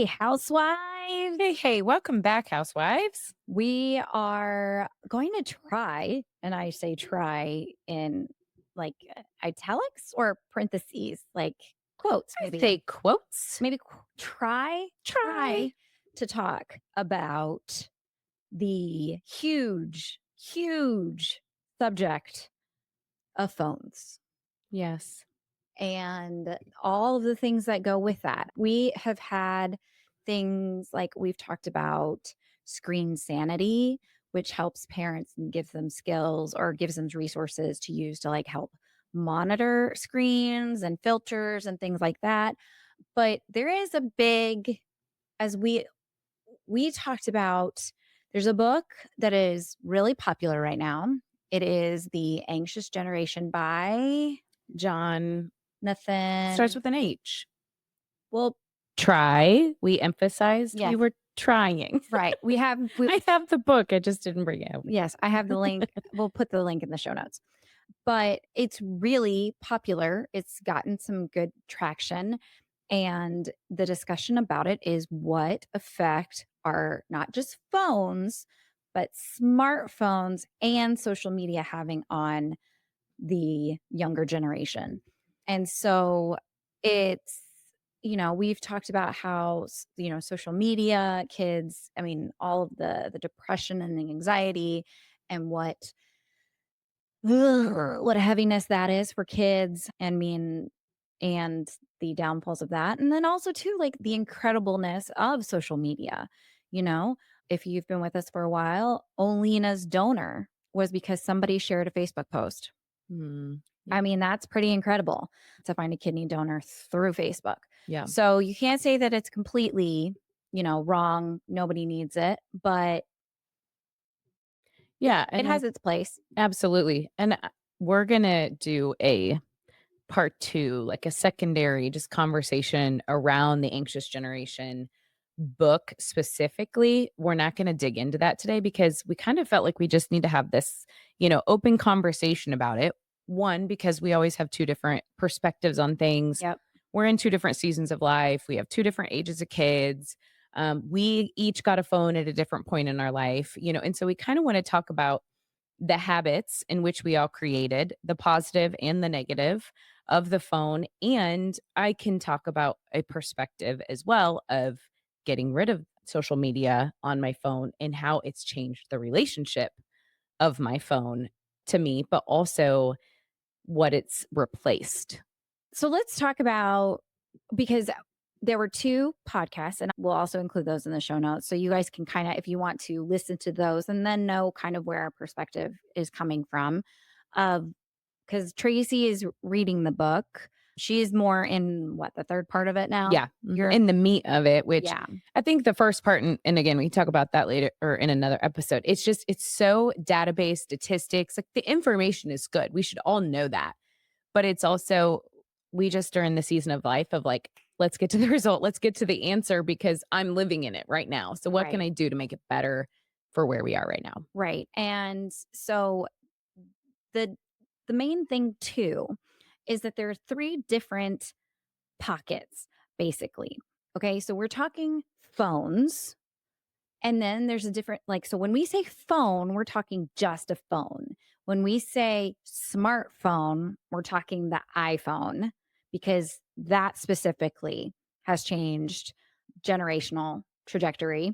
Hey, housewives. Hey, welcome back, housewives. We are going to try, and I say try in like italics or parentheses, like quotes, I maybe. say quotes. Maybe try Try. to talk about the huge subject of phones Yes. and all of the things that go with that. We have had things like we've talked about screen sanity, which helps parents and gives them skills or gives them resources to use to like help monitor screens and filters and things like that. But there is a big, as we talked about, there's a book that is really popular right now. It is The Anxious Generation by John starts Nathan. with an H. Well, Try. We emphasized we yes, were trying. right. I have the book. I just didn't bring it out. Yes, I have the link. We'll put the link in the show notes. But it's really popular. It's gotten some good traction. And the discussion about it is what effect are not just phones, but smartphones and social media having on the younger generation. And so it's, we've talked about how, social media, kids, I mean, all of the depression and the anxiety and what a heaviness that is for kids. I mean, and the downfalls of that. And then also too, like the incredibleness of social media. You know, if you've been with us for a while, Olina's donor was because somebody shared a Facebook post. Hmm. I mean, that's pretty incredible to find a kidney donor through Facebook. Yeah. So you can't say that it's completely, wrong. Nobody needs it, but Yeah. it has its place. Absolutely. And we're going to do a part two, like a secondary just conversation around the anxious generation book specifically. We're not going to dig into that today because we kind of felt like we just need to have this, open conversation about it. One, because we always have two different perspectives on things. Yep. We're in two different seasons of life. We have two different ages of kids. We each got a phone at a different point in our life, and so we kind of want to talk about the habits in which we all created, the positive and the negative of the phone. And I can talk about a perspective as well of getting rid of social media on my phone and how it's changed the relationship of my phone to me, but also what it's replaced. So let's talk about, because there were two podcasts, and we'll also include those in the show notes. So you guys can kind of, if you want to listen to those and then know kind of where our perspective is coming from. Because Tracy is reading the book. She's more in the third part of it now? Yeah. You're In the meat of it, which Yeah. I think the first part, and again, we can talk about that later or in another episode. It's so database statistics, like the information is good. We should all know that. But it's also, we just are in the season of life of like, let's get to the result. Let's get to the answer because I'm living in it right now. So what can Right. I do to make it better for where we are right now? Right. And so the main thing too is that there are three different pockets, basically. Okay. So we're talking phones. And then there's a different, like, so when we say phone, we're talking just a phone. When we say smartphone, we're talking the iPhone because that specifically has changed generational trajectory.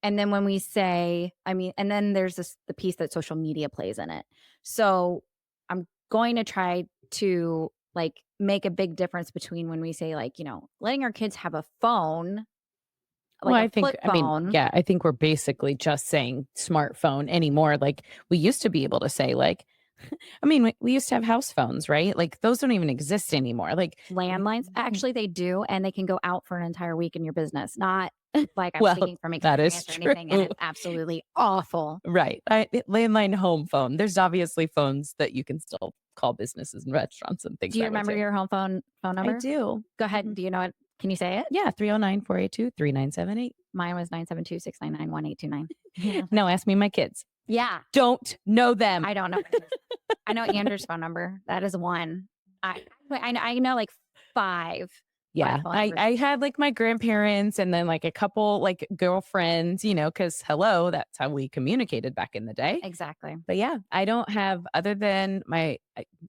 And then when we say, and then there's the piece that social media plays in it. So I'm going to try to like make a big difference between when we say like, letting our kids have a phone, Well, like a flip phone. yeah, I think we're basically just saying smartphone anymore. Like we used to be able to say like, we used to have house phones, right? Like those don't even exist anymore. Like, Landlines, actually, they do, and they can go out for an entire week in your business. Not like I'm well, speaking from that is experience or true. anything, and it's absolutely awful. Right. Landline home phone. There's obviously phones that you can still call businesses and restaurants and things Do you that way remember too. your home phone I number? do. Go ahead. Do you know it? Can you say it? Yeah, 309-482-3978. Mine was 972-699-1829. No, ask me my kids. Yeah. Don't know them. I don't know. I know Andrew's phone number. That is one. I know like five by Yeah. phone I numbers. I had, like, my grandparents and then, like, a couple, like, girlfriends, because hello, that's how we communicated back in the day. Exactly. But yeah, I don't have other than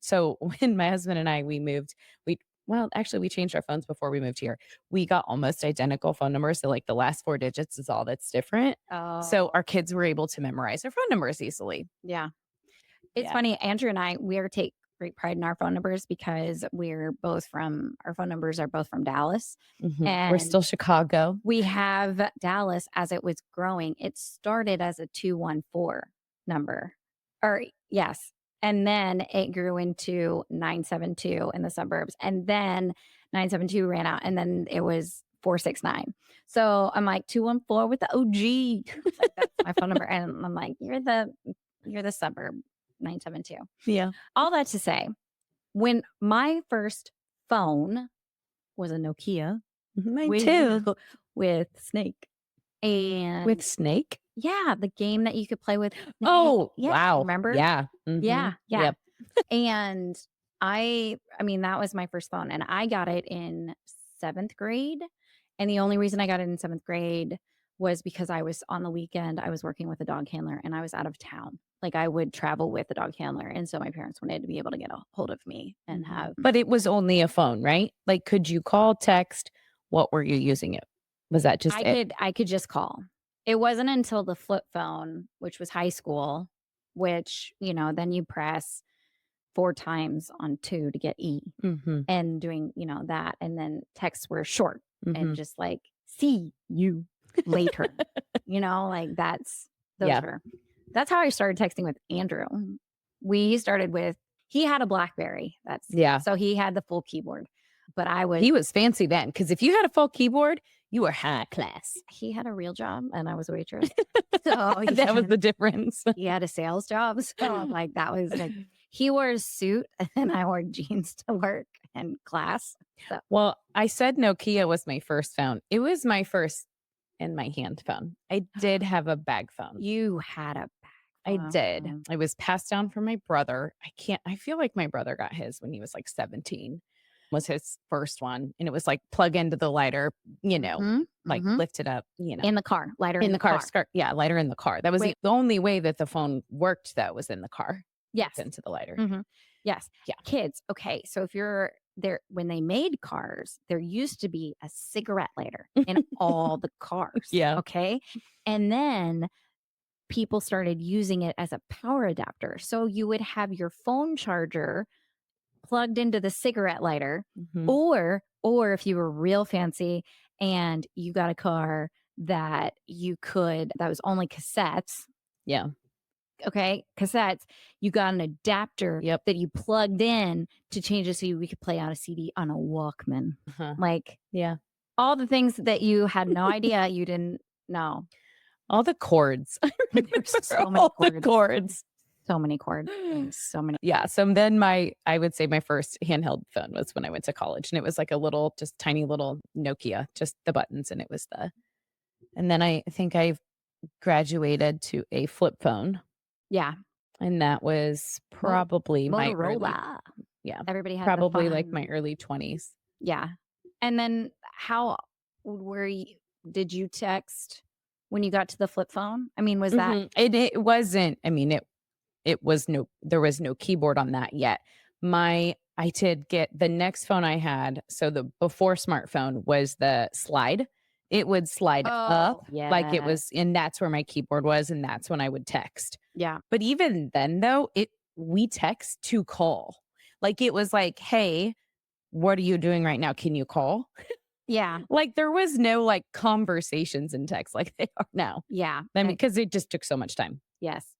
so when my husband and we moved, we well, actually, we changed our phones before we moved here. We got almost identical phone numbers, so, like, the last 4 digits is all that's different. So Oh, our kids were able to memorize their phone numbers easily. yeah. It's Yeah. funny, Andrew and I, we are take great pride in our phone numbers because our phone numbers are both from Dallas. Mhm. We're And still Chicago. we have Dallas as it was growing. It started as a 214 number. Or yes. And then it grew into 972 in the suburbs. And then 972 ran out and then it was 469. So I'm like 214 with the OG. Like that's my phone number. And I'm like, you're the suburb 972. Yeah. All that to say, when my first phone was a Nokia Mine with too. with Snake. With And Snake? yeah, the game that you could play with Snake. Oh, Yeah, wow. remember? Yeah. Mhm. Yeah, yeah. Yep. And I mean, that was my first phone, and I got it in 7th grade, and the only reason I got it in 7th grade was because I was on the weekend, I was working with a dog handler, and I was out of town. Like, I would travel with the dog handler, and so my parents wanted to be able to get a hold of me and Mhm. have But it was only a phone, right? Like, could you call, text? What were you using it? Was that just it? I could just call. It wasn't until the flip phone, which was high school, which, then you press 4 times on 2 to get E Mhm. and doing, that. And then texts were short and Mhm. just like, see you later. Like those Yeah. were that's how I started texting with Andrew. We started with he had a BlackBerry. Yeah. So he had the full keyboard, but He was fancy then, because if you had a full keyboard, you were high class. he had a real job and I was a waitress. So That was the difference. he had a sales job. So like that was like he wore a suit and I wore jeans to work and class. So Well, I said Nokia was my first phone. It was my first in my hand phone. I did have a bag phone. you had a I back did. phone. It was passed down from my brother. I feel like my brother got his when he was like 17, was his first one. And it was like plug into the lighter, Mhm. like Mhm. lift it up, In the car, lighter in in the the car car. skirt. Yeah, lighter in the car. That was Wait, the only way that the phone worked that was in the car, hooked yes. into the lighter. Mhm. Yes. Yeah. Kids, okay, so if you're there when they made cars, there used to be a cigarette lighter in all the cars, Yeah. okay? And then people started using it as a power adapter. So you would have your phone charger plugged into the cigarette lighter, Mhm. or if you were real fancy and you got a car that was only cassettes, Yeah. okay, cassettes, you got an adapter Yep. that you plugged in to change it so we could play on a CD on a Walkman. Uh-huh. Like Yeah. all the things that you had no idea you didn't know. All the cords. I There's remember so many all the cords, cords. so many cords, so many. Yeah, so then I would say my first handheld phone was when I went to college, and it was like a little, just tiny little Nokia, just the buttons, and it was and then I think I graduated to a flip phone, Yeah. and that was Mo- probably my early Motorola. yeah, Everybody had the probably like my fun. early 20s. Yeah. And then how were you did you text when you got to the flip phone? I mean, was that Mhm, and it wasn't, I mean, it was no, there was no keyboard on that yet. I did get the next phone I had, so the before smartphone was the slide. It would slide up Oh, like it yes. was, and that's where my keyboard was, and that's when I would text. Yeah. But even then though, we text to call. Like it was like, "Hey, what are you doing right now? Can you call?" Yeah. Like there was no like conversations in text like they are now. Yeah. I mean, And because it just took so much time. yes.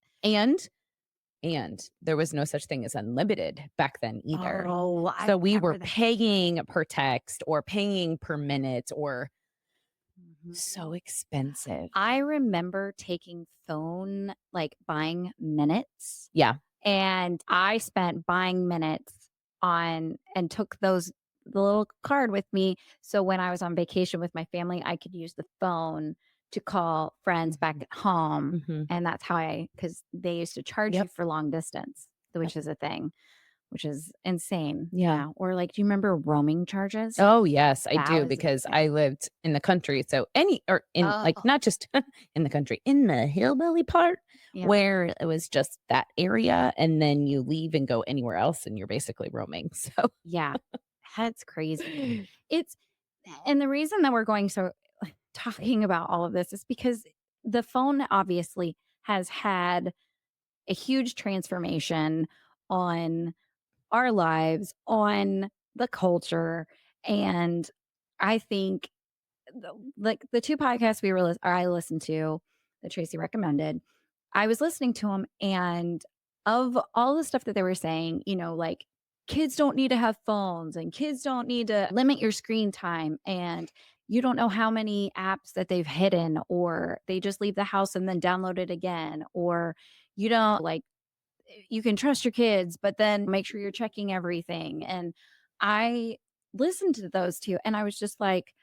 And there was no such thing as unlimited back then either. Oh, I So we were remember that. paying per text or paying per minute, or Mhm. so expensive. I remember taking phone, like buying minutes, Yeah. and I spent buying minutes on and took the little card with me. So when I was on vacation with my family, I could use the phone to call friends back Mhm. at home. Mhm. And that's how because they used to charge you Yep. for long distance, Yep. which is a thing. which is insane Yeah. now. Or like, do you remember roaming charges? Oh, yes, I That do was because insane. I lived in the country, so any or in like, Oh, not just in the country, in the hillbilly part yeah. where it was just that area, and then you leave and go anywhere else, and you're basically roaming, so Yeah. That's crazy. It's and the reason that we're going so talking about all of this is because the phone obviously has had a huge transformation on our lives, on the culture, and I think like the 2 podcasts we were or I listened to that Tracy recommended, I was listening to them, and of all the stuff that they were saying, like kids don't need to have phones and kids don't need to limit your screen time, and you don't know how many apps that they've hidden, or they just leave the house and then download it again, or you don't like you can trust your kids, but then make sure you're checking everything. And I listened to those 2 and I was just like,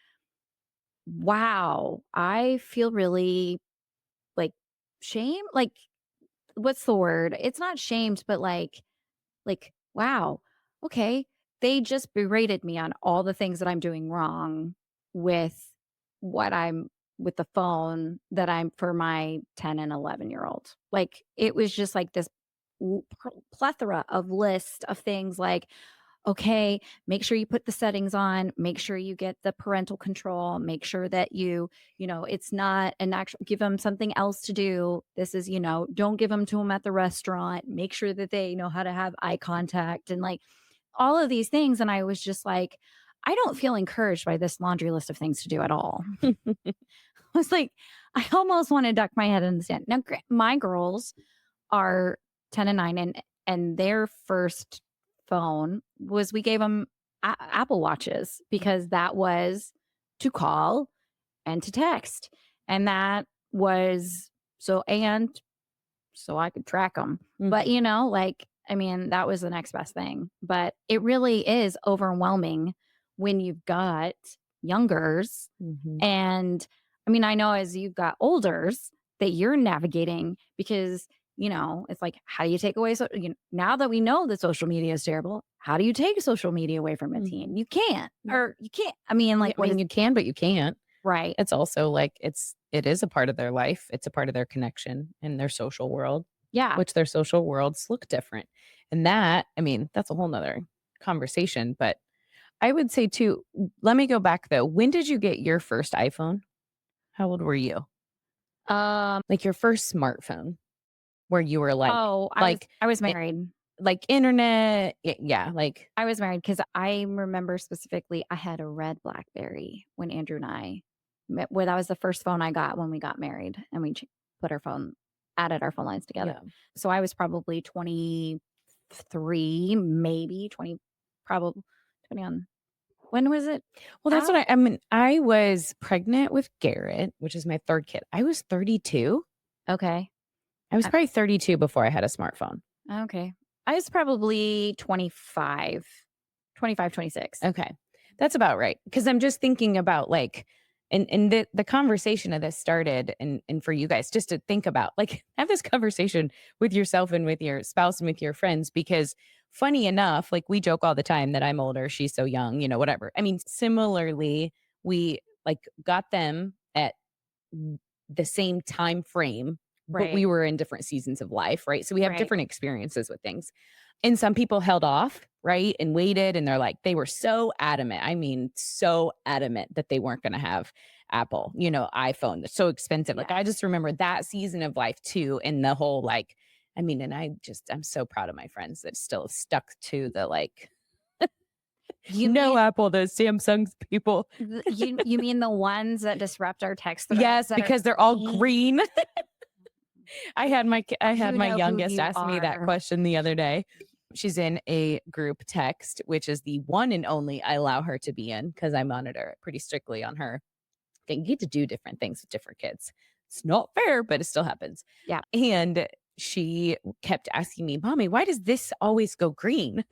wow, I feel really like shame. Like, what's the word? It's not shamed, but wow, okay. They just berated me on all the things that I'm doing wrong with what I'm with the phone that I'm for my 10 and 11-year-old. Like, it was just like this plethora of list of things like, okay, make sure you put the settings on, make sure you get the parental control, make sure that it's not an actual, give them something else to do. This is, don't give them to them at the restaurant, make sure that they know how to have eye contact and like all of these things. And I was just like, I don't feel encouraged by this laundry list of things to do at all. I was like, I almost want to duck my head in the sand. Now, my girls are 10 and 9, and their first phone was we gave them Apple Watches because that was to call and to text, and that was so I could track them. But, Mhm, like, I mean, that was the next best thing. But it really is overwhelming when you've got youngers. mhm, And I mean, I know as you've got olders that you're navigating because, it's like, how do you take away? So, now that we know that social media is terrible, how do you take social media away from a teen? mhm. You can't, Yeah, or you can't. I mean, yeah, like, I what mean, is you can, but you can't. right? It's also like it is a part of their life. It's a part of their connection and their social world, Yeah. which their social worlds look different. And that, I mean, that's a whole nother conversation. But I would say too, let me go back though. When did you get your first iPhone? How old were you? Um, Like your first smartphone where you were oh, like, I was it, married. like internet. Yeah. Like, I was married because I remember specifically I had a red BlackBerry when Andrew and I met. Well, that was the first phone I got when we got married, and we put added our phone lines together. yeah. So I was probably 23, maybe 20, probably 20 on when was it Well, that's what out? I mean, I was pregnant with Garrett, which is my 3rd kid. I was 32. Okay. I was Uh, probably 32 before I had a smartphone. Okay. I was probably 25, 25, 26. Okay. That's about right. Because I'm just thinking about like and the conversation of this started and for you guys just to think about like have this conversation with yourself and with your spouse and with your friends because funny enough, like we joke all the time that I'm older, she's so young, whatever. I mean, similarly, we like got them at the same time frame, but Right. we were in different seasons of life, right? So we have Right. different experiences with things. And some people held off, right? And waited and they're like they were so adamant. I mean, so adamant that they weren't going to have Apple, iPhone. That's so expensive. Like I Yes. just remember that season of life too and the whole like I mean, and I'm so proud of my friends that still stuck to the like You no mean Apple, those Samsungs people. you mean the ones that disrupt our text threads Yes, that are because they're all green? green. I had You my know who youngest you ask me that are. question the other day. She's in a group text, which is the one and only I allow her to be in because I monitor it pretty strictly on her. You get to do different things with different kids. It's not fair, but it still happens. Yeah. And she kept asking me, Mommy, why does this always go green?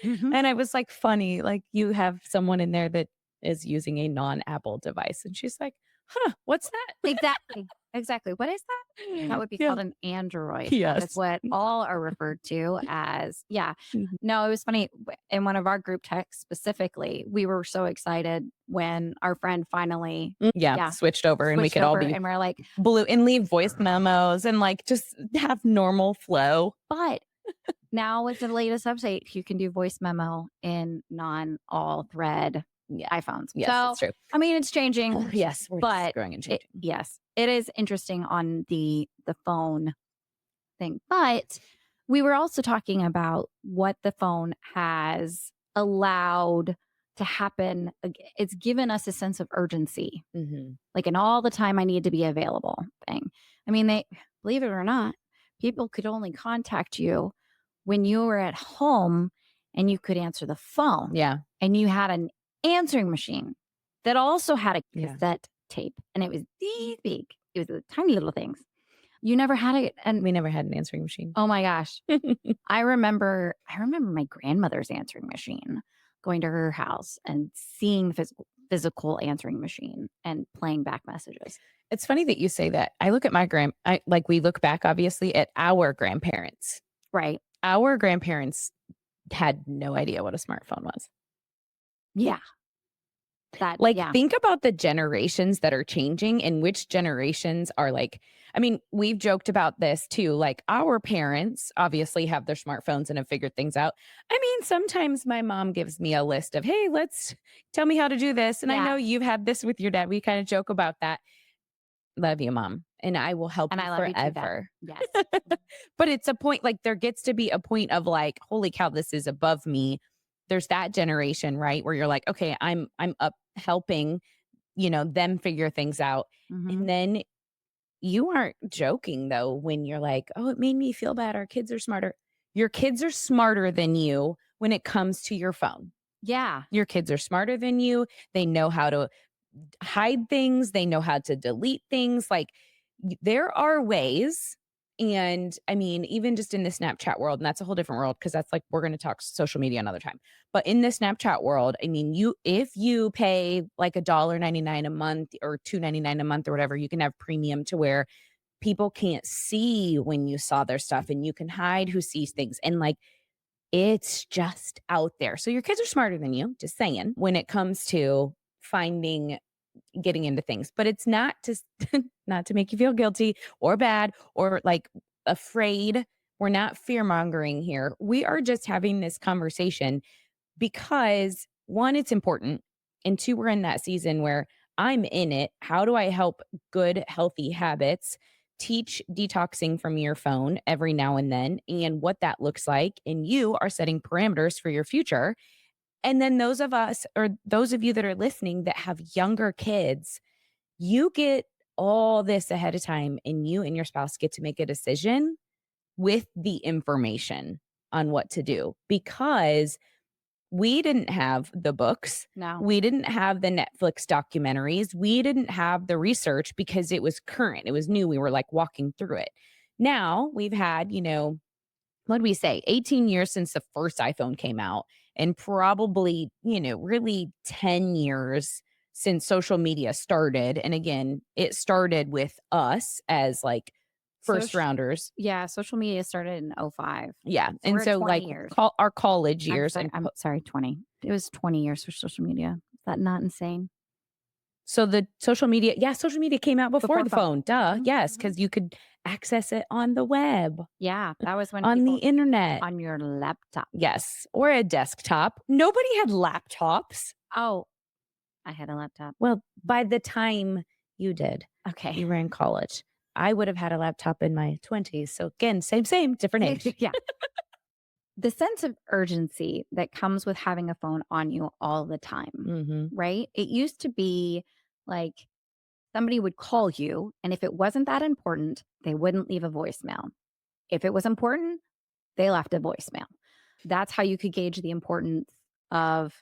Mhm. And I was like, funny, like you have someone in there that is using a non Apple device. And she's like, huh, what's that? Exactly. exactly. What is that? That would be Yeah. called an android. That is Yes. what all are referred to as. Yeah. Mhm. No, it was funny. In one of our group texts specifically, we were so excited when our friend finally, Yeah, yeah, switched over and we switched could all over be and we're like, blue and leave voice memos and, like, just have normal flow. but now with the latest update, you can do voice memo in non all thread Yeah. iPhones. Yes, So, that's true. I mean, it's changing, Yes, we're just but growing and changing. yes, it is interesting on the phone thing. But we were also talking about what the phone has allowed to happen. It's given us a sense of urgency, Mhm. like an all the time I need to be available thing. I mean, they believe it or not, people could only contact you when you were at home and you could answer the phone Yeah, and you had an answering machine that also had a yeah. cassette tape and it was these big. It was the tiny little things. You never had it. And We never had an answering machine. oh my gosh, I remember my grandmother's answering machine, going to her house and seeing the physical answering machine and playing back messages. It's funny that you say that. I look at we look back obviously at our grandparents. Right. Our grandparents had no idea what a smartphone was. Yeah. That Like, yeah. think about the generations that are changing and which generations are like, I mean, we've joked about this too. Like, our parents obviously have their smartphones and have figured things out. I mean, sometimes my mom gives me a list of, hey, let's tell me how to do this. And I Yeah. know you've had this with your dad. We kind of joke about that. Love you, mom. And I will help And you I love you too, Dad. forever. Yes. But it's a point, like, there gets to be a point of like, holy cow, this is above me. There's that generation, right? Where you're like, okay, I'm up helping, them figure things out. Hmm. And then you aren't joking though when you're like, oh, it made me feel bad. Our kids are smarter. Your kids are smarter than you when it comes to your phone. Yeah. Your kids are smarter than you. They know how to hide things, they know how to delete things. Like, there are ways. And I mean, even just in the Snapchat world, and that's a whole different world because that's like we're going to talk social media another time. But in the Snapchat world, I mean, if you pay like $1.99 a month or $2.99 a month or whatever, you can have premium to where people can't see when you saw their stuff and you can hide who sees things. And like, it's just out there. So your kids are smarter than you, just saying, when it comes to finding getting into things. But it's not to not to make you feel guilty or bad or like afraid. We're not fear mongering here. We are just having this conversation because one, it's important. And two, we're in that season where I'm in it. How do I help good, healthy habits? Teach detoxing from your phone every now and then and what that looks like. And you are setting parameters for your future. And then those of us, or those of you that are listening that have younger kids, you get all this ahead of time and you and your spouse get to make a decision with the information on what to do because we didn't have the books. No. We didn't have the Netflix documentaries. We didn't have the research because it was current. It was new. We were like walking through it. Now we've had, what did we say, 18 years since the first iPhone came out, and probably, really 10 years since social media started. And again, it started with us as like first Social rounders. Yeah, social media started in '05. Yeah. So And we're at so, 20 like, years. our college I'm years. sorry. I'm sorry, 20. It was 20 years for social media. Is that not insane? So the social media came out before Before the phone. phone. Duh. Mhm, Yes. mhm. Cause you could access it on the web, Yeah, that was when on the people internet. on your laptop. Yes. Or a desktop. Nobody had laptops. Oh, I had a laptop. Well, by the time you did, Okay. you were in college. I would have had a laptop in my 20s. So again, same, different age. Yeah. The sense of urgency that comes with having a phone on you all the time, Mhm. right? It used to be like somebody would call you, and if it wasn't that important, they wouldn't leave a voicemail. If it was important, they left a voicemail. That's how you could gauge the importance of,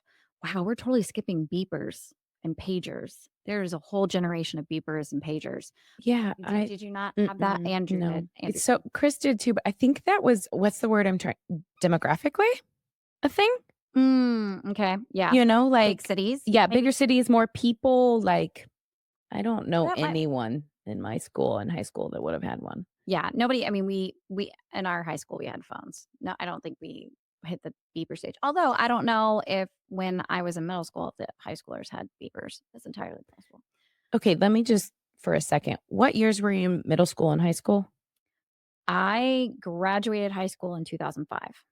wow, we're totally skipping beepers and pagers. There's a whole generation of beepers and pagers. Yeah, Did you not have that? Andrew no. did. Andrew So did. Chris did too, but I think that was what's the word I'm trying demographically a thing? Okay. Yeah. Big Like cities, yeah, maybe? bigger cities, more people, like I don't know That might anyone. in my school in high school that would have had one. Yeah, nobody, I mean, we in our high school, we had phones. No, I don't think we hit the beeper stage. Although, I don't know if when I was in middle school, if the high schoolers had beepers. That's entirely possible. Okay, let me just for a second. What years were you in middle school and high school? I graduated high school in 2005.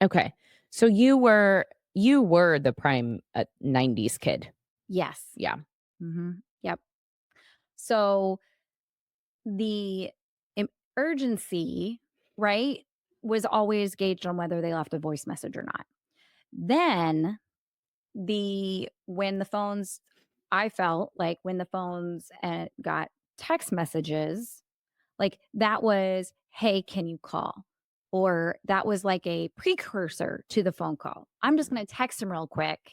Okay. So you were the prime 90s kid. Yes. Yeah. Yep. So the urgency, right, was always gauged on whether they left a voice message or not. Then when the phones, I felt like when the phones got text messages, like that was, hey, can you call? Or that was like a precursor to the phone call. I'm just going to text them real quick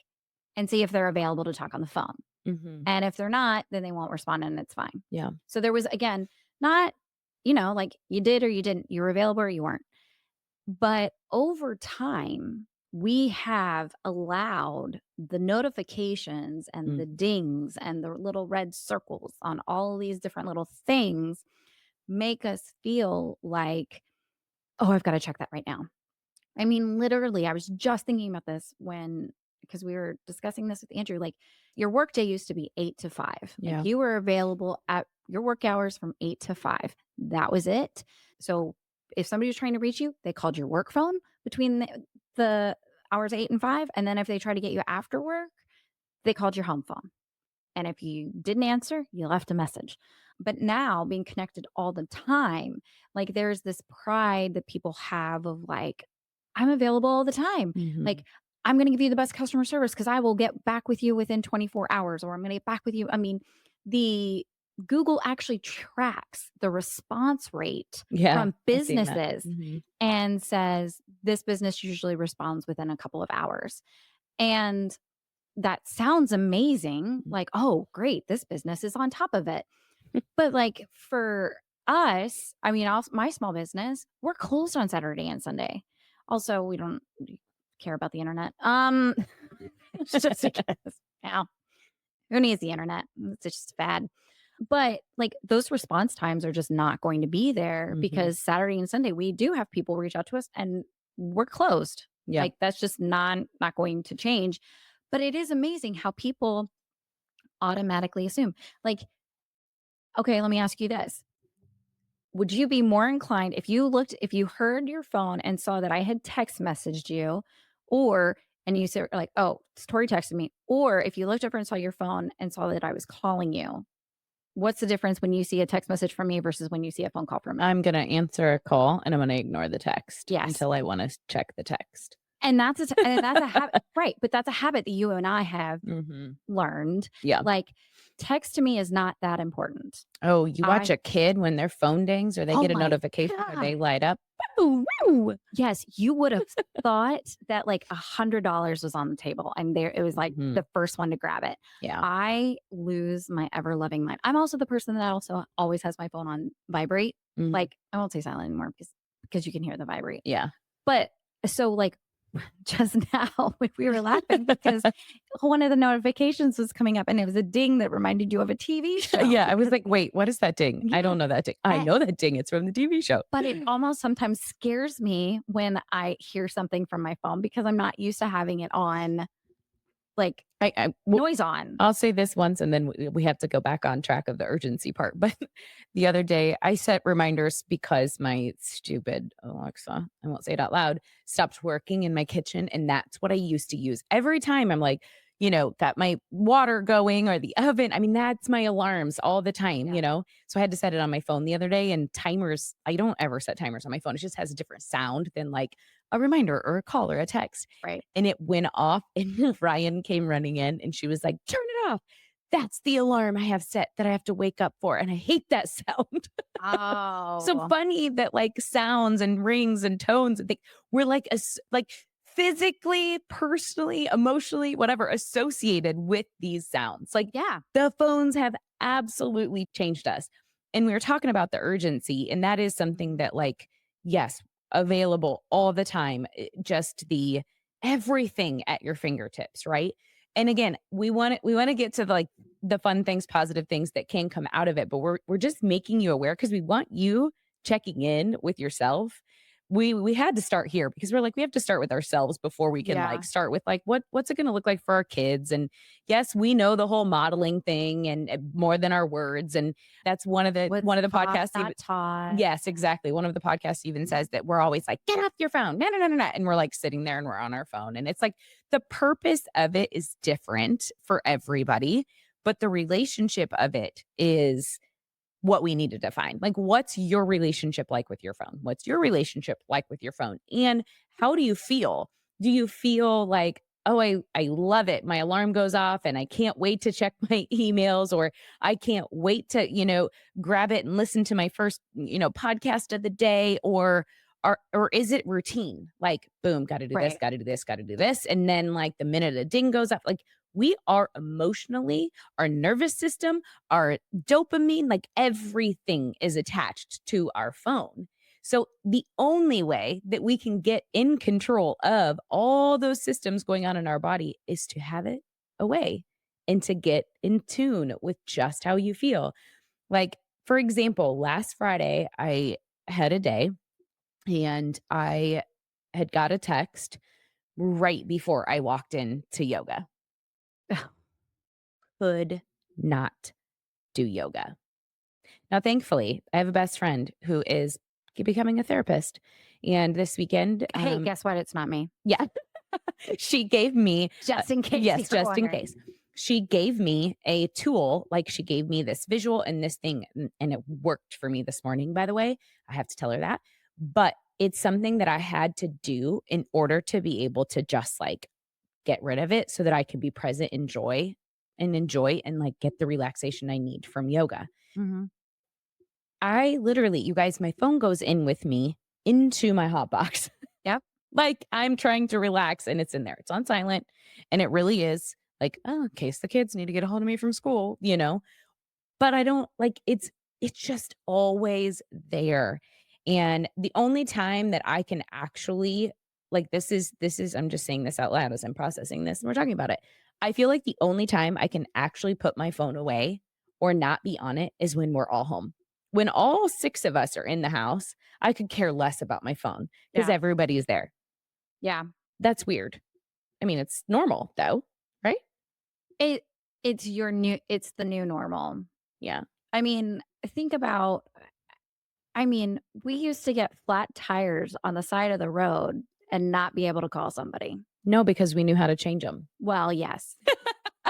and see if they're available to talk on the phone. Mhm. And if they're not, then they won't respond and it's fine. Yeah. So there was, again, not, like you did or you didn't, you were available or you weren't. But over time, we have allowed the notifications and the Mhm. dings and the little red circles on all these different little things make us feel like, oh, I've got to check that right now. I mean, literally, I was just thinking about this because we were discussing this with Andrew. Like, your workday used to be 8 to 5. Like, Yeah. you were available at your work hours from 8 to 5. That was it. So, if somebody was trying to reach you, they called your work phone between the hours 8 and 5. And then if they tried to get you after work, they called your home phone. And if you didn't answer, you left a message. But now being connected all the time, like there's this pride that people have of like, I'm available all the time. Mhm. Like, I'm going to give you the best customer service because I will get back with you within 24 hours, or I'm going to get back with you. I mean, the Google actually tracks the response rate Yeah, from I've seen that. businesses Mhm. and says this business usually responds within a couple of hours. And that sounds amazing. Mm. Like, oh, great, this business is on top of it. But like for us, I mean, my small business, we're closed on Saturday and Sunday. Also, we don't care about the internet. Just because, yeah, who needs the internet? It's just fad. But like those response times are just not going to be there Mhm. because Saturday and Sunday we do have people reach out to us and we're closed. Yeah. Like that's just not going to change. But it is amazing how people automatically assume. Like, okay, let me ask you this. Would you be more inclined if you heard your phone and saw that I had text messaged you, or and you said like, oh, Tori texted me, or if you looked over and saw your phone and saw that I was calling you, what's the difference when you see a text message from me versus when you see a phone call from me? I'm gonna answer a call and I'm gonna ignore the text Yes. until I wanna check the text. And that's a habit, right? But that's a habit that you and I have Mhm. learned. Yeah. Like, text to me is not that important. Oh, you watch I a kid when their phone dings or they Oh get a my notification or god. they light up. Woo, woo. Yes, you would have thought that like $100 was on the table and there it was like Mhm. the first one to grab it. Yeah. I lose my ever loving mind. I'm also the person that also always has my phone on vibrate. Mhm. Like I won't say silent anymore because you can hear the vibrate. Yeah. But so like just now we were laughing because one of the notifications was coming up and it was a ding that reminded you of a TV show Yeah, I was because like, "Wait, what is that ding? I yeah, don't know that ding." I eh, know that ding, it's from the TV show. but it almost sometimes scares me when I hear something from my phone because I'm not used to having it on, like, I well, noise on. I'll say this once and then we have to go back on track of the urgency part. But the other day, I set reminders because my stupid Alexa, I won't say it out loud, stopped working in my kitchen. And that's what I used to use every time I'm like, got my water going or the oven. I mean, that's my alarms all the time, Yeah, So I had to set it on my phone the other day and timers. I don't ever set timers on my phone. It just has a different sound than like a reminder or a call or a text. right. And it went off and Ryan came running in and she was like, "Turn it off. That's the alarm I have set that I have to wake up for, and I hate that sound." So Oh, funny that, like, sounds and rings and tones and we're, like, physically, personally, emotionally, whatever, associated with these sounds. Like, yeah. the phones have absolutely changed us. And we were talking about the urgency, and that is something Mhm. that, like, yes, available all the time, just the everything at your fingertips, right? And again, we wanna get to, like, the fun things, positive things that can come out of it, but we're just making you aware because we want you checking in with yourself. We had to start here because we're like, we have to start with ourselves before we can Yeah. like start with like what's it going to look like for our kids. And yes, we know the whole modeling thing and more than our words. And that's What's one of the taught, podcasts even. not taught. Yes, exactly. One of the podcasts even says that we're always like, get off your phone. No, no, no, no, no. And we're like sitting there and we're on our phone. And it's like the purpose of it is different for everybody, but the relationship of it is what we need to define. Like, what's your relationship like with your phone? What's your relationship like with your phone? And how do you feel? Do you feel like, oh, I love it. My alarm goes off and I can't wait to check my emails, or I can't wait to, grab it and listen to my first, podcast of the day, or is it routine? Like, boom, got to do this, Right. got to do this, got to do this. And then like the minute a ding goes off, like we are emotionally, our nervous system, our dopamine, like everything is attached to our phone. So the only way that we can get in control of all those systems going on in our body is to have it away and to get in tune with just how you feel. Like, for example, last Friday, I had a day and I had got a text right before I walked into yoga. Could not do yoga. Now, thankfully, I have a best friend who is becoming a therapist. And this weekend, Hey, guess what? It's not me. yeah, she gave me, Just in case yes, you were just in wondering. case. She gave me a tool, like she gave me this visual and this thing, and it worked for me this morning, by the way. I have to tell her that. But it's something that I had to do in order to be able to just like get rid of it so that I could be present, enjoy and like get the relaxation I need from yoga. Hmm. I literally, you guys, my phone goes in with me into my hot box. Yep. Like I'm trying to relax and it's in there. It's on silent. And it really is like, oh, in case the kids need to get a hold of me from school. But I don't like it's just always there. And the only time that I can actually like this is I'm just saying this out loud as I'm processing this and we're talking about it. I feel like the only time I can actually put my phone away or not be on it is when we're all home. When all 6 of us are in the house, I could care less about my phone because Yeah. everybody's there. Yeah. That's weird. I mean, it's normal though, right? It it's the new normal. Yeah. I mean, think about we used to get flat tires on the side of the road and not be able to call somebody. No, because we knew how to change them. Well, yes,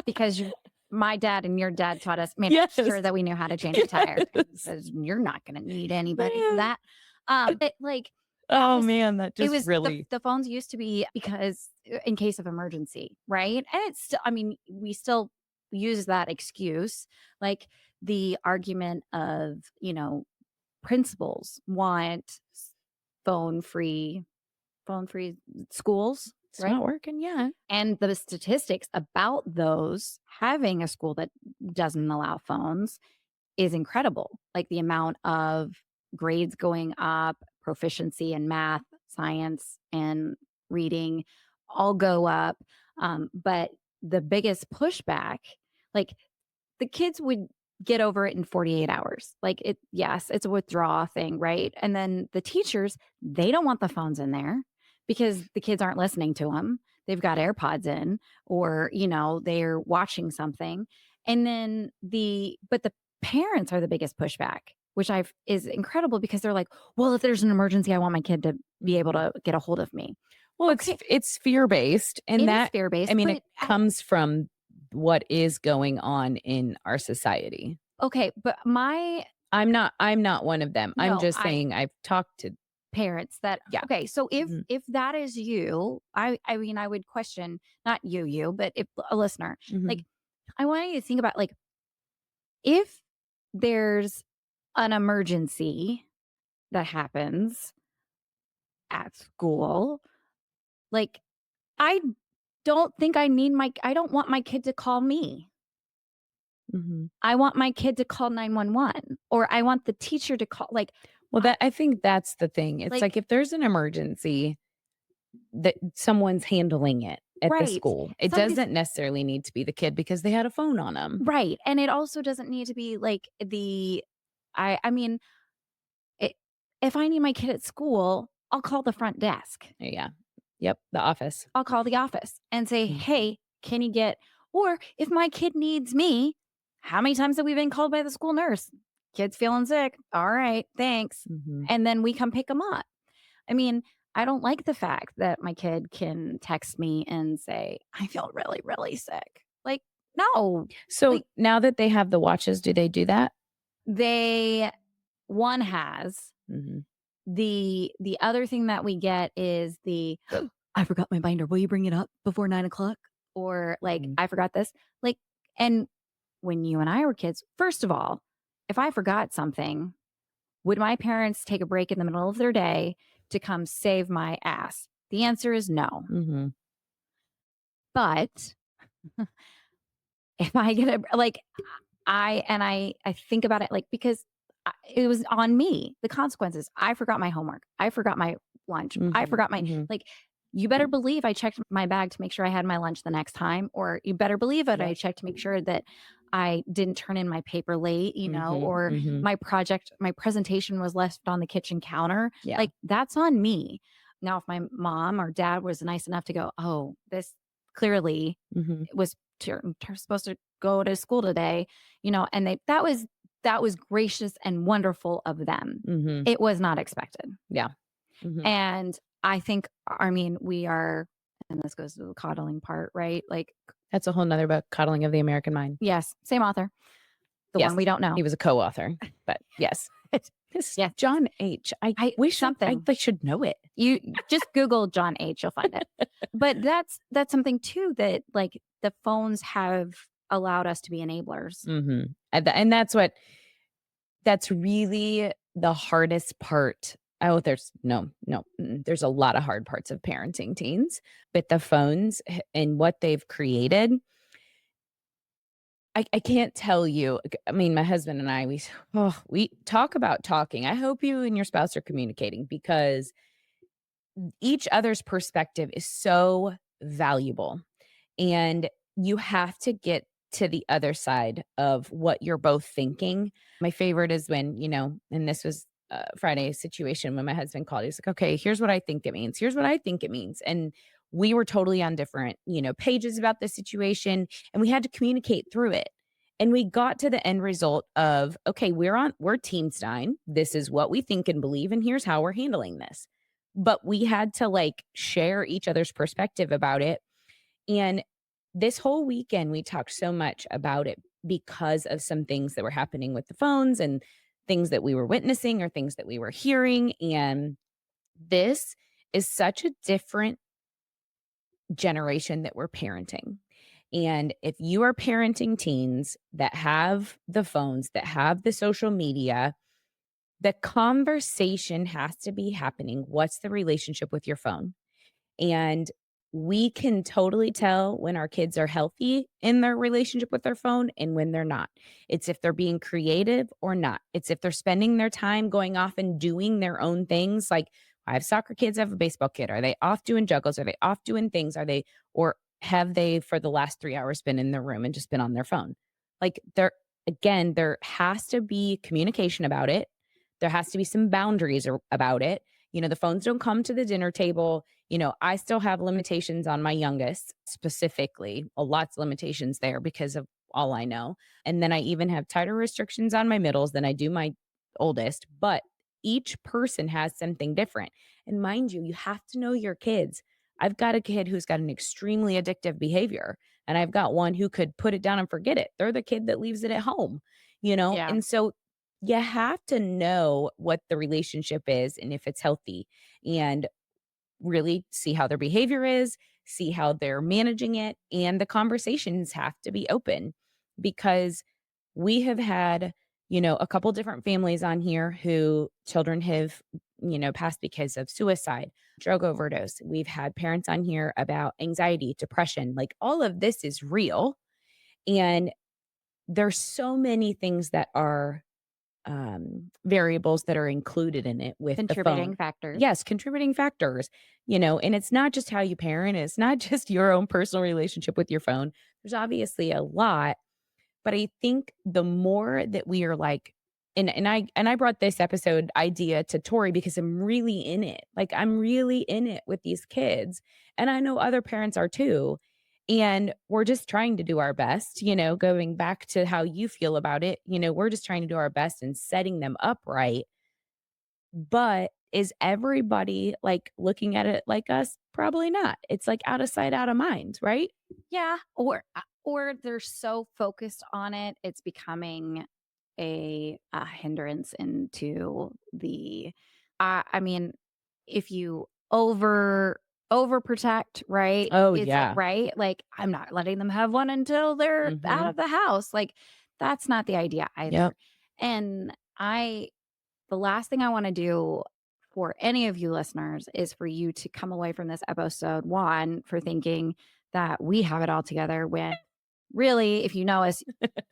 because my dad and your dad made Yes. sure that we knew how to change a tire Yes. because you're not going to need anybody for that. But like that Oh, was man, that it just was really the phones used to be because in case of emergency, right? And it's still, we still use that excuse, like the argument of principals want phone free phone free schools, it's right? not working yet. And the statistics about those having a school that doesn't allow phones is incredible. Like the amount of grades going up, proficiency in math, science, and reading all go up. But the biggest pushback, like the kids would get over it in 48 hours. Like yes, it's a withdrawal thing, right? And then the teachers, they don't want the phones in there because the kids aren't listening to them. They've got AirPods in or, they're watching something. And then but the parents are the biggest pushback, which is incredible because they're like, well, if there's an emergency, I want my kid to be able Mhm. to get a hold of me. Well, Okay. it's fear-based, and It is that fear I based, mean, it but comes from what is going on in our society. okay. But I'm not one of them. I'm no, just saying I've talked to parents that yeah. okay, so Mhm, if that is you, I would question, not you, but if a listener, like mhm, I want you to think about, like, if there's an emergency that happens at school, like, I I don't want my kid to call me. mhm. I want my kid to call 911, or I want the teacher to call, Well, I that I think that's the thing. It's like like if there's an emergency that someone's handling it. at the Right. school. It Somebody's doesn't necessarily need to be the kid because they had a phone on them. right, and it also doesn't need to be like the I mean, I if I need my kid at school, I'll call the front desk. Yeah. Yep, the office. I'll call the office and say, Mm, "Hey, can you get" or if my kid needs me, how many times have we been called by the school nurse? "Kid's feeling sick." "All right, thanks." mhm. And then we come pick them up. I mean, I don't like the fact that my kid can text me and say, "I feel really, really sick." Like, no. So, Like, now that they have the watches, do they do that? they one has. Mhm, The other thing that we get is the I forgot my binder. Will you bring it up before 9 o'clock? Or like, mhm, I forgot this. Like, and when you and I were kids, first of all, if I forgot something, would my parents take a break in the middle of their day to come save my ass? The answer is no. mhm. But if I get a, like, I think about it, like, because it was on me, the consequences. I forgot my homework. I forgot my lunch. I Mhm, forgot my mhm. like, you better believe I checked my bag to make sure I had my lunch the next time, or you better believe that I Yep. checked to make sure that I didn't turn in my paper late, Mhm, or mhm. my presentation was left on the kitchen counter. Yeah. Like, that's on me. Now, if my mom or dad was nice enough to go, "Oh, this clearly Mhm, was supposed to go to school today," and that was gracious and wonderful of them. mhm. It was not expected. Yeah. Mhm. And I think, I mean, we are, and this goes to the coddling part, right? Like, That's a whole 'nother book, Coddling of the American Mind. yes, same author, the one Yes, we don't know. he was a co-author, but yes. This Yes, John H. I I wish something. I should know it. You just Google John H, you'll find it. But that's something too that, like, the phones have allowed us to be enablers. Mhm. And that's really the hardest part. Oh, there's there's a lot of hard parts of parenting teens, but the phones and what they've created, I can't tell you. I mean, my husband and I, we talk about talking. I hope you and your spouse are communicating because each other's perspective is so valuable. And you have to get to the other side of what you're both thinking. My favorite is when, and this was Friday's situation when my husband called. He's like, okay, here's what I think it means. Here's what I think it means. And we were totally on different, pages about the situation, and we had to communicate through it. And we got to the end result of, okay, we're Team Stein. This is what we think and believe, and here's how we're handling this. But we had to like share each other's perspective about it. And this whole weekend, we talked so much about it because of some things that were happening with the phones and things that we were witnessing or things that we were hearing. And this is such a different generation that we're parenting. And if you are parenting teens that have the phones, that have the social media, the conversation has to be happening. What's the relationship with your phone? And we can totally tell when our kids are healthy in their relationship with their phone and when they're not. It's if they're being creative or not. It's if they're spending their time going off and doing their own things. Like, I have soccer kids, I have a baseball kid. Are they off doing juggles? Are they off doing things? Or have they for the last 3 hours been in their room and just been on their phone? Like, there has to be communication about it. There has to be some boundaries about it. The phones don't come to the dinner table. I still have limitations on my youngest, specifically, lots of limitations there because of all I know. And then I even have tighter restrictions on my middles than I do my oldest, but each person has something different. And mind you, you have to know your kids. I've got a kid who's got an extremely addictive behavior, and I've got one who could put it down and forget it. They're the kid that leaves it at home. Yeah. And so you have to know what the relationship is and if it's healthy. And really see how their behavior is, see how they're managing it, and the conversations have to be open because we have had, a couple different families on here who children have, passed because of suicide, drug overdose. We've had parents on here about anxiety, depression, like all of this is real. And there's so many things that are variables that are included in it with the Contributing phone. factors. Yes, contributing factors, and it's not just how you parent, it's not just your own personal relationship with your phone. There's obviously a lot, but I think the more that we are like, and I brought this episode idea to Tori because I'm really in it. Like I'm really in it with these kids. And I know other parents are too. And we're just trying to do our best, going back to how you feel about it. We're just trying to do our best and setting them up right. But is everybody like looking at it like us? Probably not. It's like out of sight, out of mind, right? Yeah, or they're so focused on it, it's becoming a hindrance into the I mean, if you overprotect, right? Oh, It's like yeah. right? Like, I'm not letting them have one until they're out Hmm. of the house, like, that's not the idea Yep. either, and I the last thing I wanna do for any of you listeners is for you to come away from this episode, 1, for thinking that we have it all together when really, if you know us,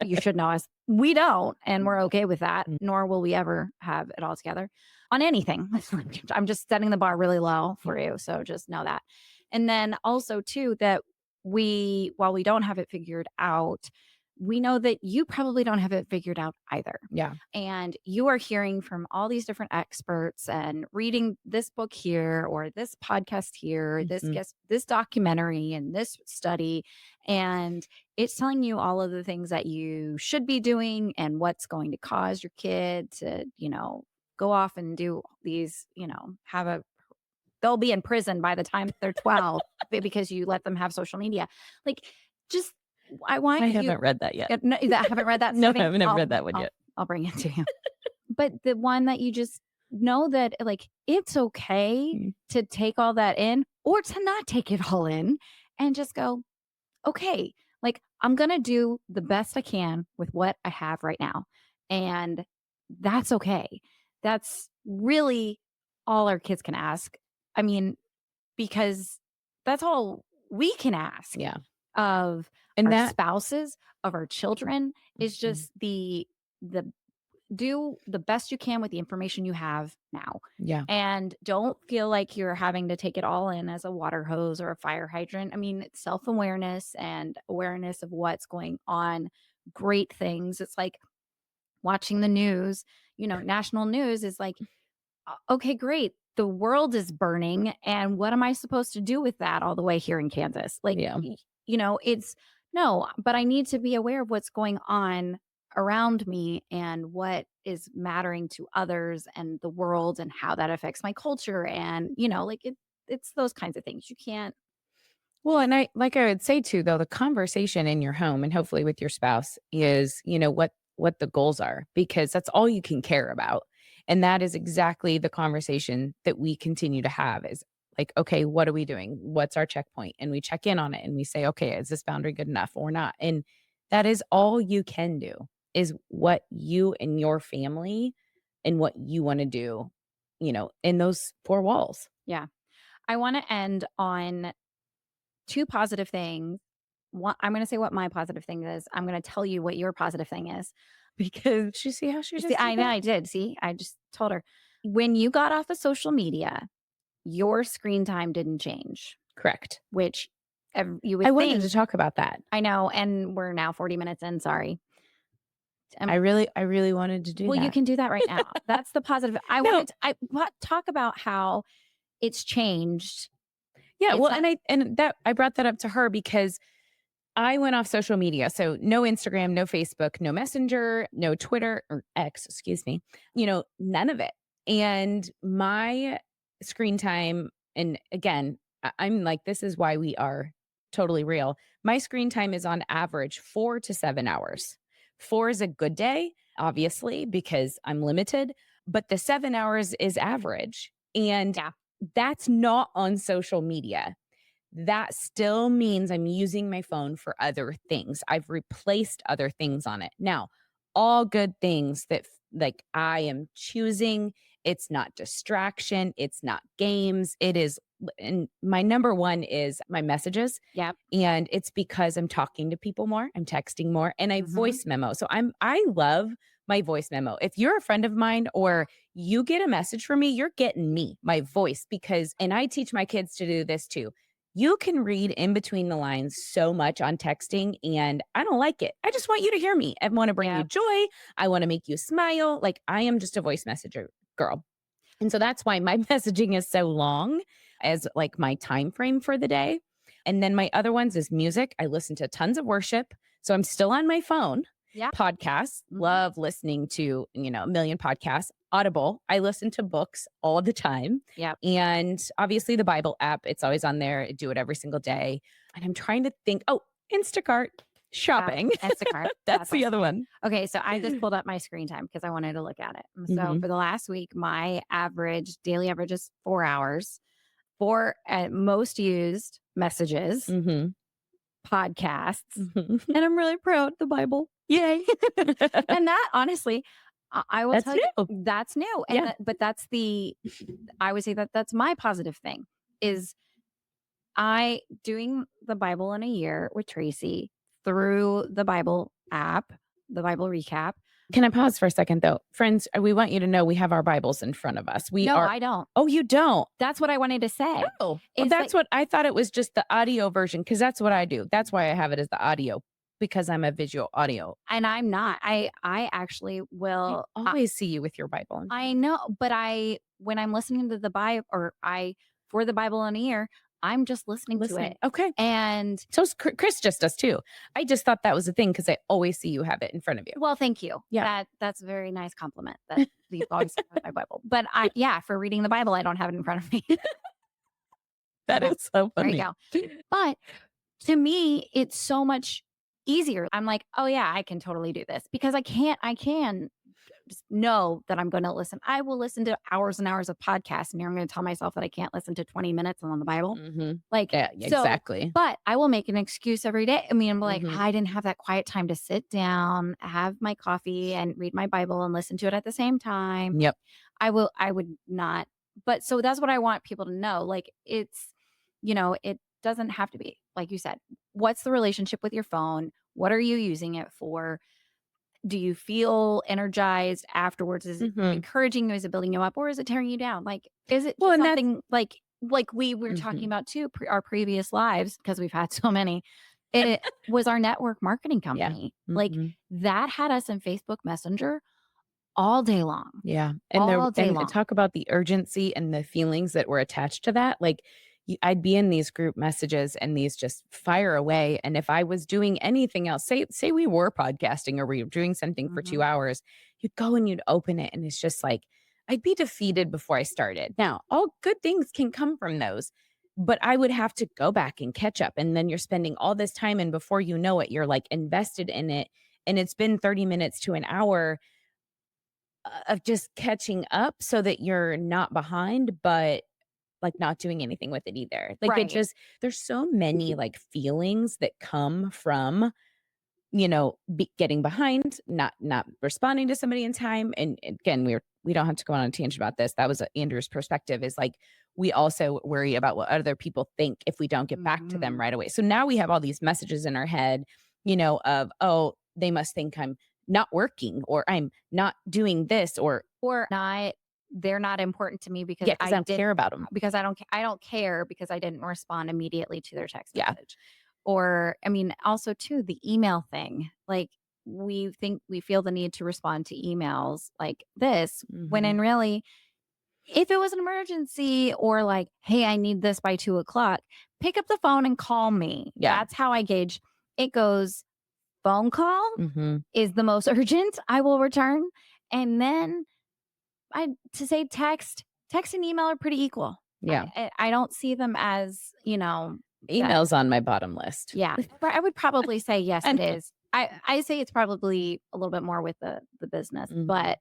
you should know us. We don't, and we're okay with that, Mm. nor will we ever have it all together on anything. I'm just setting the bar really low for you, so just know that. And then also too that while we don't have it figured out, we know that you probably don't have it figured out either. Yeah. And you are hearing from all these different experts and reading this book here or this podcast here, Mhm. this documentary and this study, and it's telling you all of the things that you should be doing and what's going to cause your kid to, go off and do these, have a they'll be in prison by the time they're 12 because you let them have social media. Like, just I want I you haven't read that yet. no, that haven't read that No, I study. haven't I'll read that one I'll yet. I'll bring it to you. But the one that you just know that like it's okay Mm. to take all that in or to not take it all in and just go, okay, like I'm going to do the best I can with what I have right now. And that's okay. That's really all our kids can ask. I mean, because that's all we can ask Yeah. of And our that spouses, of our children is Mhm. just the do the best you can with the information you have now. Yeah. And don't feel like you're having to take it all in as a water hose or a fire hydrant. I mean, it's self-awareness and awareness of what's going on. Great things. It's like watching the news, national news is like, Okay, great. The world is burning, and what am I supposed to do with that all the way here in Kansas? Like, Yeah. it's no, but I need to be aware of what's going on around me and what is mattering to others and the world and how that affects my culture and, like it's those kinds of things. You can't Well, and I would say too, though, the conversation in your home and hopefully with your spouse is, what the goals are, because that's all you can care about. And that is exactly the conversation that we continue to have is like, okay, what are we doing? What's our checkpoint? And we check in on it and we say, okay, is this boundary good enough or not? And that is all you can do is what you and your family and what you want to do, in those four walls. yeah. I want to end on two positive things. I'm going to say what my positive thing is. I'm going to tell you what your positive thing is because Did you see how she see, just I did know that? I did. See, I just told her when you got off of social media, your screen time didn't change, Correct. which you I would wanted to think. talk about that. I know, and we're now 40 minutes in. Sorry. I really wanted to do Well, you that. can do that right now. That's the positive. No, Talk about how it's changed. yeah, It's well, not. I brought that up to her because I went off social media. So no Instagram, no Facebook, no Messenger, no Twitter or X, excuse me. None of it. And my screen time, and again, I'm like, this is why we are totally real. My screen time is on average 4 to 7 hours. 4 is a good day, obviously, because I'm limited, but the 7 hours is average. And Yeah. that's not on social media. That still means I'm using my phone for other things. I've replaced other things on it. Now, all good things that like I am choosing It's not distraction. It's not games. It is, and my number one is my messages. Yep. And it's because I'm talking to people more, I'm texting more, and I Mhm. voice memo. So I love my voice memo. If you're a friend of mine or you get a message from me, you're getting me, my voice, because, and I teach my kids to do this too. You can read in between the lines so much on texting, and I don't like it. I just want you to hear me. I want to bring you Yep. joy. I want to make you smile. Like, I am just a voice messenger girl. And so that's why my messaging is so long as like my time frame for the day. And then my other ones is music. I listen to tons of worship. So I'm still on my phone. Yep. Podcasts, Mhm. love listening to, a million podcasts. Audible, I listen to books all the time. Yep. And obviously the Bible app, it's always on there. I do it every single day. And I'm trying to think, oh, Instacart, Yep. shopping. Instacart. That's That's the awesome. other one. Okay, so I just pulled up my screen time because I wanted to look at it. So Hmm. for the last week, my daily average is 4 hours. For most used messages, Hmm. podcasts, Hmm. and I'm really proud the Bible. Yay. And that honestly, I will That's tell you new. that's new. And Yeah. but that's I would say that that's my positive thing is I doing the Bible in a year with Tracy through the Bible app, the Bible recap. Can I pause for a second though? Friends, we want you to know we have our Bibles in front of us. We No, are I don't. Oh, you don't? That's what I wanted to say. Oh, well, Is that's like what I thought it was, just the audio version, because that's what I do. That's why I have it as the audio, because I'm a visual audio. and I'm not. I actually I will always see you with your Bible in front I of you. know, but when I'm listening to the Bible or I for the Bible in a year, I'm just listening to it. Listening. Okay. And So Chris just does too. I just thought that was a thing because I always see you have it in front of you. well, thank you. Yeah. That's a very nice compliment that you've always with my Bible. But yeah, for reading the Bible, I don't have it in front of me. That Yeah, is so there you funny. go. But to me, it's so much easier. I'm like, oh yeah, I can totally do this because I can just know that I'm going to listen. I will listen to hours and hours of podcasts, and here I'm going to tell myself that I can't listen to 20 minutes on the Bible. Hmm. Like, Yeah, so, exactly. but I will make an excuse every day. I mean, I'm like, Hmm. I didn't have that quiet time to sit down, have my coffee, and read my Bible and listen to it at the same time. Yep. I would not. But so that's what I want people to know. Like, it doesn't have to be, like you said, what's the relationship with your phone? What are you using it for? Do you feel energized afterwards? Is it Hmm. encouraging you? Is it building you up or is it tearing you down? Like, is it Well, just and that's something like we were talking hmm about too, our previous lives, because we've had so many. It was our network marketing yeah. company. Like Hmm. that had us in Facebook Messenger all day long, Yeah, and there all day and long. talk about the urgency and the feelings that were attached to that, like, I'd be in these group messages and these just fire away, and if I was doing anything else, say we were podcasting or we were doing something for 2 Mhm. hours, you'd go and you'd open it, and it's just like, I'd be defeated before I started. Now, all good things can come from those, but I would have to go back and catch up, and then you're spending all this time, and before you know it, you're, like, invested in it, and it's been 30 minutes to an hour of just catching up so that you're not behind, but, like, not doing anything with it either. Like, it Right. just there's so many, like, feelings that come from, getting behind, not responding to somebody in time, and again, we don't have to go on a tangent about this. That was Andrew's perspective, is, like, we also worry about what other people think if we don't get back to them Mhm. right away. So now we have all these messages in our head, of, "Oh, they must think I'm not working, or I'm not doing this," or Or not, they're not important to me because yeah, because I don't care about them. I don't care because I didn't respond immediately to their text Yeah. message. Or I mean, also too, the email thing. Like we feel the need to respond to emails like this when Mhm. in really, if it was an emergency or like, hey, I need this by 2 o'clock, pick up the phone and call me. Yeah. That's how I gauge. It goes phone call Mhm. is the most urgent. I will return. And then to say text and email are pretty equal. Yeah. I don't see them as, that Email's on my bottom list. yeah. But I would probably say yes, And it is. I say it's probably a little bit more with the business, mhm. but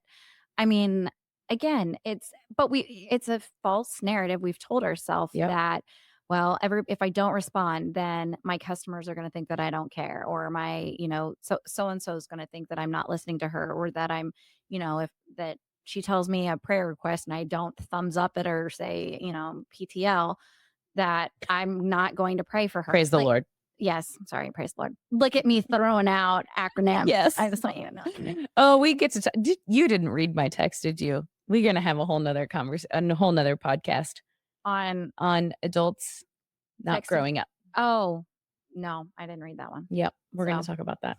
I mean, again, it's a false narrative we've told ourselves Yep. that, well, if I don't respond, then my customers are going to think that I don't care, or so and so is going to think that I'm not listening to her, or that I'm, if that she tells me a prayer request and I don't thumbs up it or say, PTL, that I'm not going to pray for her. Praise the Like, Lord. yes, sorry, praise the Lord. Look at me throwing out acronyms. Yes. I just want you to know. Oh, we get to you didn't read my text, did you? We're gonna have a whole nother a whole nother podcast On on adults not texting. growing up. Oh, no, I didn't read that one. Yep, we're gonna So talk about that.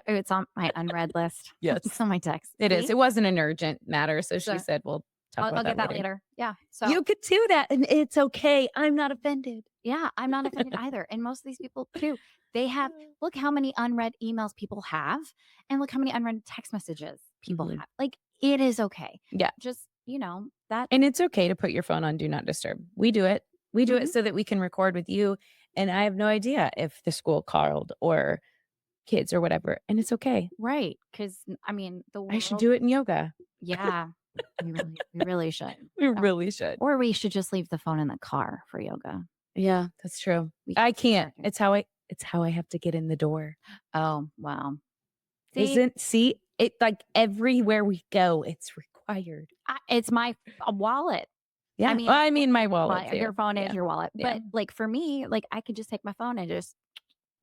it's on my unread list. It's Yes, on my text. it is. See? It wasn't an urgent matter, so she So said we'll talk I'll about get that that later. later. Yeah. So You could do that, and it's okay. I'm not offended. yeah, I'm not offended either. And most of these people too, they have look how many unread emails people have, and look how many unread text messages people Mhm. have. Like it is okay. Yeah, Just, that and it's okay to put your phone on do not disturb. We do it. We do Mhm. it so that we can record with you, and I have no idea if the school called or kids or whatever, and it's okay. Right. Because I mean the I should world, do it in yoga. yeah, we really should. We Oh, really should. or we should just leave the phone in the car for yoga. Yeah, that's true. We I can can't. start It's how I have to get in the door. Oh, wow. See, See it like everywhere we go, it's required. it's my wallet. I Yeah. mean, Well, I mean my wallet well, too. your phone is Yeah. your wallet, Yeah. but like for me, like I could just take my phone and just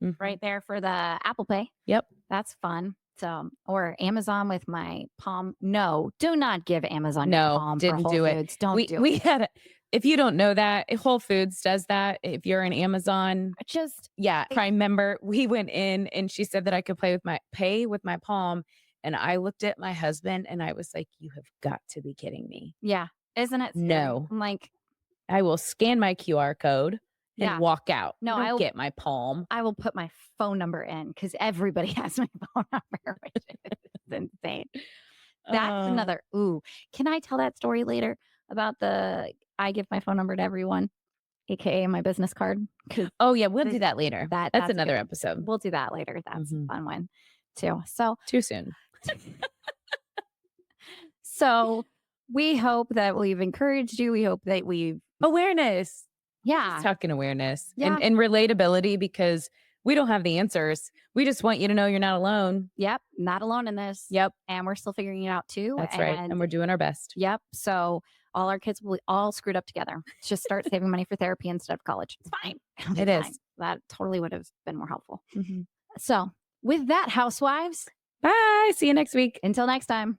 Mhm. right there for the Apple Pay. Yep. That's fun. So, or Amazon with my Palm. No, do not give Amazon your No, Palm for didn't Whole do it. Foods. Don't do We it. had a if you don't know that, Whole Foods does that. If you're an Amazon, Just yeah, they, Prime member, we went in and she said that I could pay with my Palm, and I looked at my husband and I was like, "You have got to be kidding me." yeah, isn't it scary? No. I'm like, I will scan my QR code and yeah, walk out. no, Don't get my Palm. I will put my phone number in because everybody has my phone number, which is insane. That's Uh, another. Ooh, can I tell that story later about the I give my phone number to everyone, aka my business card? Because oh, yeah, we'll do that later. That's that's a good another one. episode. We'll do that later. That's a Mhm. fun one too. So Too soon. so we hope that we've encouraged you. We hope that we've Awareness. Just yeah. talking awareness Yeah. and relatability because we don't have the answers. We just want you to know you're not alone. Yep. Not alone in this. Yep, And we're still figuring it out too. that's right. And we're doing our best. Yep. So all our kids will be all screwed up together. Just start saving money for therapy instead of college. It's fine. It'll be It is. fine. That totally would have been more helpful. Mhm. So with that, housewives, Bye. See you next week. until next time.